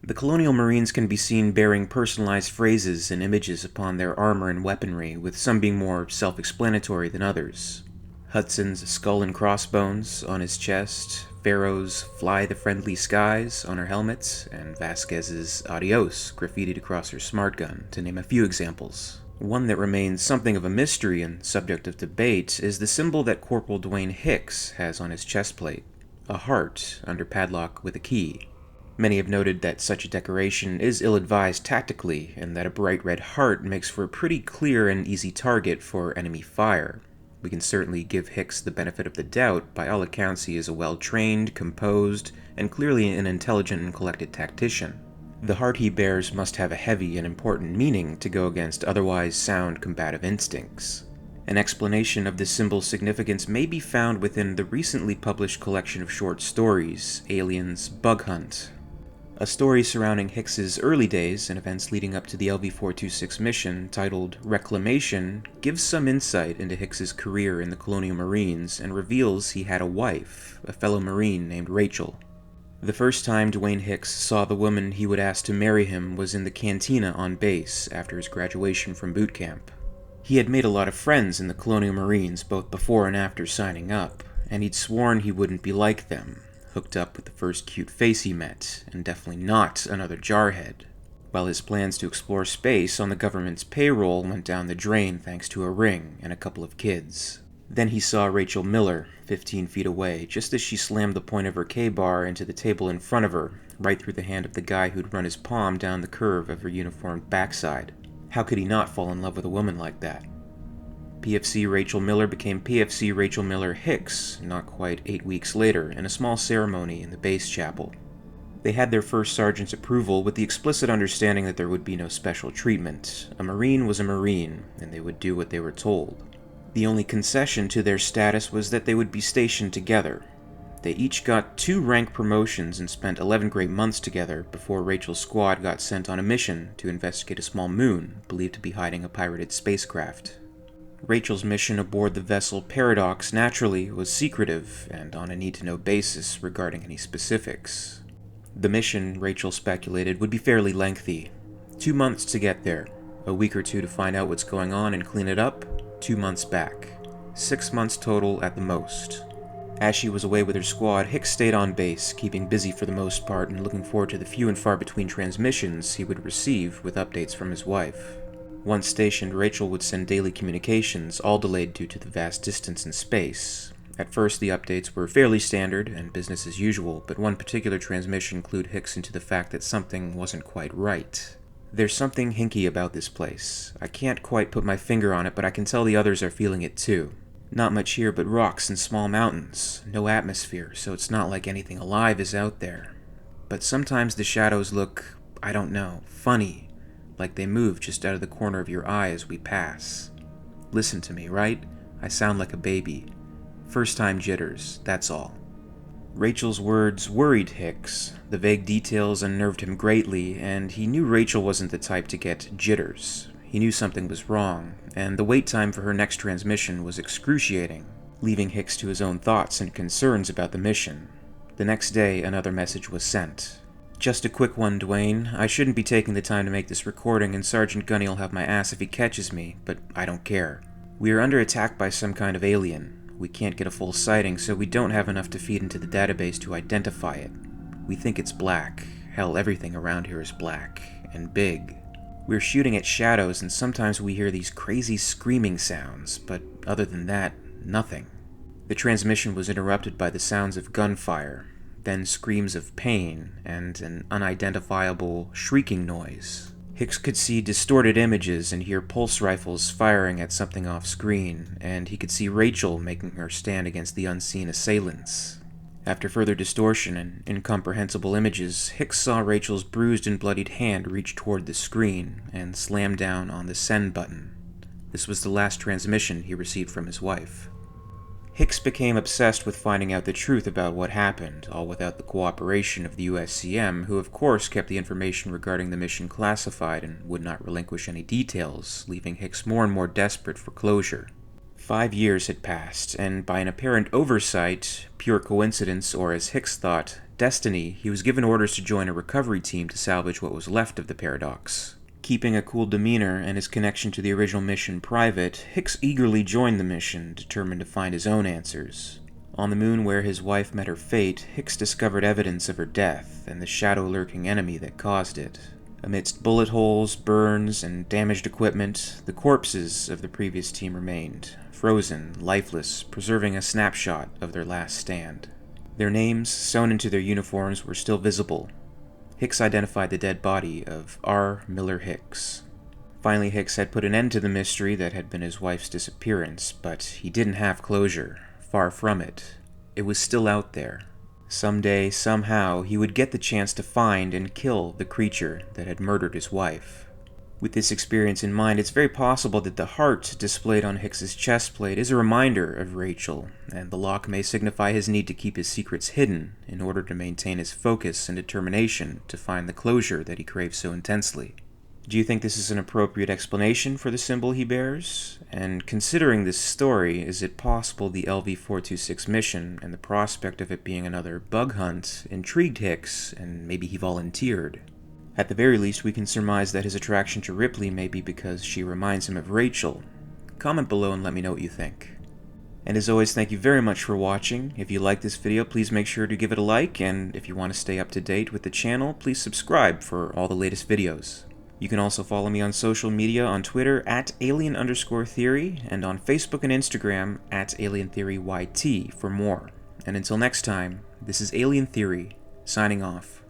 The Colonial Marines can be seen bearing personalized phrases and images upon their armor and weaponry, with some being more self-explanatory than others. Hudson's skull and crossbones on his chest, Pharaoh's "Fly the Friendly Skies" on her helmet, and Vasquez's "Adios" graffitied across her smart gun, to name a few examples. One that remains something of a mystery and subject of debate is the symbol that Corporal Dwayne Hicks has on his chest plate, a heart under padlock with a key. Many have noted that such a decoration is ill-advised tactically, and that a bright red heart makes for a pretty clear and easy target for enemy fire. We can certainly give Hicks the benefit of the doubt. By all accounts, he is a well-trained, composed, and clearly an intelligent and collected tactician. The heart he bears must have a heavy and important meaning to go against otherwise sound combative instincts. An explanation of this symbol's significance may be found within the recently published collection of short stories, Alien's Bug Hunt. A story surrounding Hicks's early days and events leading up to the LV-426 mission, titled Reclamation, gives some insight into Hicks's career in the Colonial Marines and reveals he had a wife, a fellow Marine named Rachel. The first time Dwayne Hicks saw the woman he would ask to marry him was in the cantina on base after his graduation from boot camp. He had made a lot of friends in the Colonial Marines both before and after signing up, and he'd sworn he wouldn't be like them, hooked up with the first cute face he met, and definitely not another jarhead. While his plans to explore space on the government's payroll went down the drain thanks to a ring and a couple of kids. Then he saw Rachel Miller, 15 feet away, just as she slammed the point of her K-bar into the table in front of her, right through the hand of the guy who'd run his palm down the curve of her uniformed backside. How could he not fall in love with a woman like that? PFC Rachel Miller became PFC Rachel Miller-Hicks not quite 8 weeks later in a small ceremony in the base chapel. They had their first sergeant's approval with the explicit understanding that there would be no special treatment. A Marine was a Marine, and they would do what they were told. The only concession to their status was that they would be stationed together. They each got 2 rank promotions and spent 11 great months together before Rachel's squad got sent on a mission to investigate a small moon believed to be hiding a pirated spacecraft. Rachel's mission aboard the vessel Paradox naturally was secretive and on a need-to-know basis regarding any specifics. The mission, Rachel speculated, would be fairly lengthy. 2 months to get there, a week or 2 to find out what's going on and clean it up, 2 months back. 6 months total at the most. As she was away with her squad, Hicks stayed on base, keeping busy for the most part and looking forward to the few and far between transmissions he would receive with updates from his wife. Once stationed, Rachel would send daily communications, all delayed due to the vast distance in space. At first, the updates were fairly standard and business as usual, but one particular transmission clued Hicks into the fact that something wasn't quite right. "There's something hinky about this place. I can't quite put my finger on it, but I can tell the others are feeling it too. Not much here but rocks and small mountains. No atmosphere, so it's not like anything alive is out there. But sometimes the shadows look, I don't know, funny. Like they move just out of the corner of your eye as we pass. Listen to me, right? I sound like a baby. First-time jitters, that's all." Rachel's words worried Hicks. The vague details unnerved him greatly, and he knew Rachel wasn't the type to get jitters. He knew something was wrong, and the wait time for her next transmission was excruciating, leaving Hicks to his own thoughts and concerns about the mission. The next day, another message was sent. "Just a quick one, Dwayne. I shouldn't be taking the time to make this recording, and Sergeant Gunny'll have my ass if he catches me, but I don't care. We are under attack by some kind of alien. We can't get a full sighting, so we don't have enough to feed into the database to identify it. We think it's black. Hell, everything around here is black. And big. We're shooting at shadows, and sometimes we hear these crazy screaming sounds, but other than that, nothing." The transmission was interrupted by the sounds of gunfire, then screams of pain, and an unidentifiable shrieking noise. Hicks could see distorted images and hear pulse rifles firing at something off-screen, and he could see Rachel making her stand against the unseen assailants. After further distortion and incomprehensible images, Hicks saw Rachel's bruised and bloodied hand reach toward the screen and slam down on the send button. This was the last transmission he received from his wife. Hicks became obsessed with finding out the truth about what happened, all without the cooperation of the USCM, who of course kept the information regarding the mission classified and would not relinquish any details, leaving Hicks more and more desperate for closure. 5 years had passed, and by an apparent oversight, pure coincidence, or as Hicks thought, destiny, he was given orders to join a recovery team to salvage what was left of the paradox. Keeping a cool demeanor and his connection to the original mission private, Hicks eagerly joined the mission, determined to find his own answers. On the moon where his wife met her fate, Hicks discovered evidence of her death and the shadow-lurking enemy that caused it. Amidst bullet holes, burns, and damaged equipment, the corpses of the previous team remained, frozen, lifeless, preserving a snapshot of their last stand. Their names, sewn into their uniforms, were still visible. Hicks identified the dead body of R. Miller-Hicks. Finally, Hicks had put an end to the mystery that had been his wife's disappearance, but he didn't have closure. Far from it. It was still out there. Someday, somehow, he would get the chance to find and kill the creature that had murdered his wife. With this experience in mind, it's very possible that the heart displayed on Hicks's chest plate is a reminder of Rachel, and the lock may signify his need to keep his secrets hidden in order to maintain his focus and determination to find the closure that he craves so intensely. Do you think this is an appropriate explanation for the symbol he bears? And considering this story, is it possible the LV-426 mission and the prospect of it being another bug hunt intrigued Hicks, and maybe he volunteered? At the very least, we can surmise that his attraction to Ripley may be because she reminds him of Rachel. Comment below and let me know what you think. And as always, thank you very much for watching. If you like this video, please make sure to give it a like, and if you want to stay up to date with the channel, please subscribe for all the latest videos. You can also follow me on social media on Twitter at alien_theory and on Facebook and Instagram at alientheoryyt for more. And until next time, this is Alien Theory, signing off.